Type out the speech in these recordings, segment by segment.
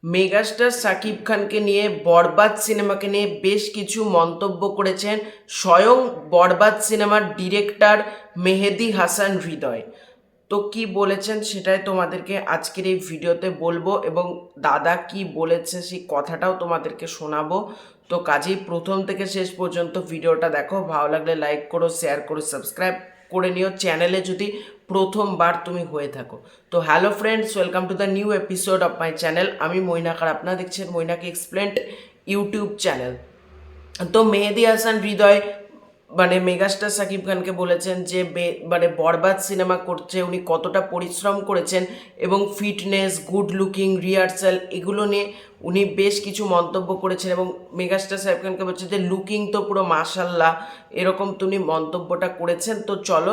Megastar Shakib খানকে নিয়ে বরবাদ সিনেমাকে নিয়ে বেশ কিছু মন্তব্য করেছেন স্বয়ং বরবাদ সিনেমার ডিরেক্টর মেহেদী হাসান হৃদয়। তো কি বলেছেন সেটাই তোমাদেরকে আজকের এই ভিডিওতে বলবো এবং দাদা কি বলেছে সেই কথাটাও তোমাদেরকে শোনাবো। তো কাজেই প্রথম থেকে শেষ পর্যন্ত ভিডিওটা দেখো, ভালো লাগলে লাইক করো, শেয়ার করো, সাবস্ক্রাইব করে নিও চ্যানেলে যদি প্রথমবার তুমি হয়ে থাকো। তো hello friends, welcome to the new episode of my channel. আমি মৈনাক আর আপনারা দেখছেন মৈনাক এক্সপ্লেন্ড ইউটিউব চ্যানেল। তো মেহেদী হাসান হৃদয় মেগাস্টার শাকিব খানকে বলেছেন যে বরবাদ সিনেমা করছে উনি কতটা পরিশ্রম করেছেন এবং ফিটনেস, গুড লুকিং, রিহার্সাল এগুলো নিয়ে উনি বেশ কিছু মন্তব্য করেছেন এবং মেগাস্টার শাকিব খানকে বলছে যে লুকিং তো পুরো মাশাল্লাহ, এরকম তিনি মন্তব্যটা করেছেন। তো চলো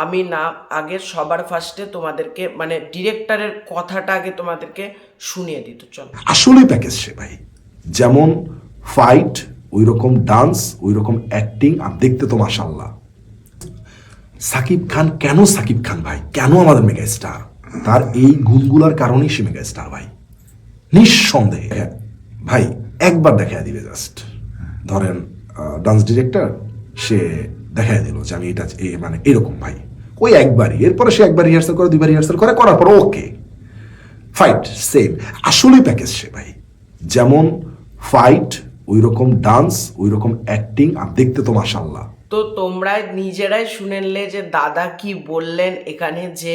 আমি না আগে সবার ফার্স্টে তোমাদেরকে ডিরেক্টরের কথাটা আগে তোমাদেরকে শুনিয়ে দিত। চলো, আসলে প্যাকেজ সে ভাই, যেমন ফাইট ওই রকম ডান্স, ওই রকম অ্যাক্টিং, আর দেখতে তো মাশাল্লাহ। সাকিব খান কেন সাকিব খান ভাই, কেন আমাদের মেগা স্টার? তার এই গুণগুলার কারণেই সে মেগা স্টার ভাই, নিঃসন্দেহে ভাই। একবার দেখায় দিবে, জাস্ট ধরেন ডান্স ডিরেক্টর, সে দেখায় দিল যে আমি এটা এরকম ভাই, ওই একবারই, এরপরে সে একবার রিহার্সাল করে, দুইবার রিহার্সাল করে, করার পর ওকে ফাইট সেম। আসলেই প্যাকেজ সে ভাই, যেমন ফাইট ওই রকম ডান্স, ওই রকম অ্যাক্টিং, আর দেখতে তো মাশাল্লাহ। তো তোমরা নিজেরাই শুনেনলে যে দাদা কি বললেন এখানে, যে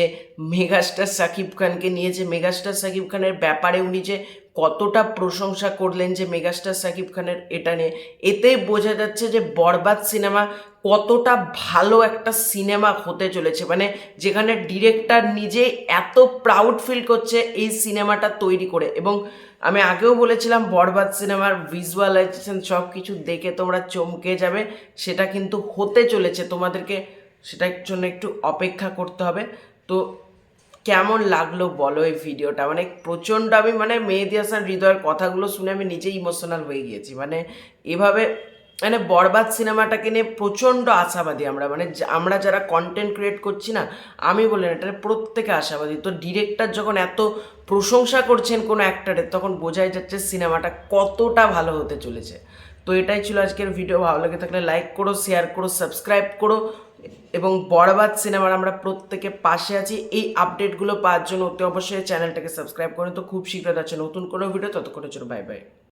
মেগাস্টার শাকিব খানকে নিয়ে, যে মেগাস্টার শাকিব খানের ব্যাপারে উনি যে কতটা প্রশংসা করলেন, যে মেগাস্টার শাকিব খানের এটা নিয়ে এতেই বোঝা যাচ্ছে যে বরবাদ সিনেমা কতটা ভালো একটা সিনেমা হতে চলেছে। যেখানে ডিরেক্টর নিজে এত প্রাউড ফিল করছে এই সিনেমাটা তৈরি করে। এবং আমি আগেও বলেছিলাম বরবাদ সিনেমার ভিজুয়ালাইজেশন সব কিছু দেখে তোমরা চমকে যাবে, সেটা কিন্তু হতে চলেছে। তোমাদেরকে সেটার জন্য একটু অপেক্ষা করতে হবে। তো কেমন লাগলো বলো এই ভিডিওটা? প্রচণ্ড আমি মেহেদী হাসান হৃদয়ের কথাগুলো শুনে আমি নিজেই ইমোশনাল হয়ে গিয়েছি। এভাবে বরবাদ সিনেমাটাকে নিয়ে প্রচণ্ড আশাবাদী আমরা, আমরা যারা কন্টেন্ট ক্রিয়েট করছি না, আমি বলি না, এটা প্রত্যেকে আশাবাদী। তো ডিরেক্টর যখন এত প্রশংসা করছেন কোনো অ্যাক্টারের, তখন বোঝাই যাচ্ছে সিনেমাটা কতটা ভালো হতে চলেছে। তো এটাই ছিল আজকের ভিডিও। ভালো লাগে থাকলে লাইক করো, শেয়ার করো, সাবস্ক্রাইব করো এবং বরবাদ সিনেমার আমরা প্রত্যেকে পাশে আছি। এই আপডেটগুলো পাওয়ার জন্য অতি অবশ্যই চ্যানেলটাকে সাবস্ক্রাইব করুন। তো খুব শীঘ্র যাচ্ছে নতুন কোনো ভিডিও, ততক্ষণের জন্য বাই বাই।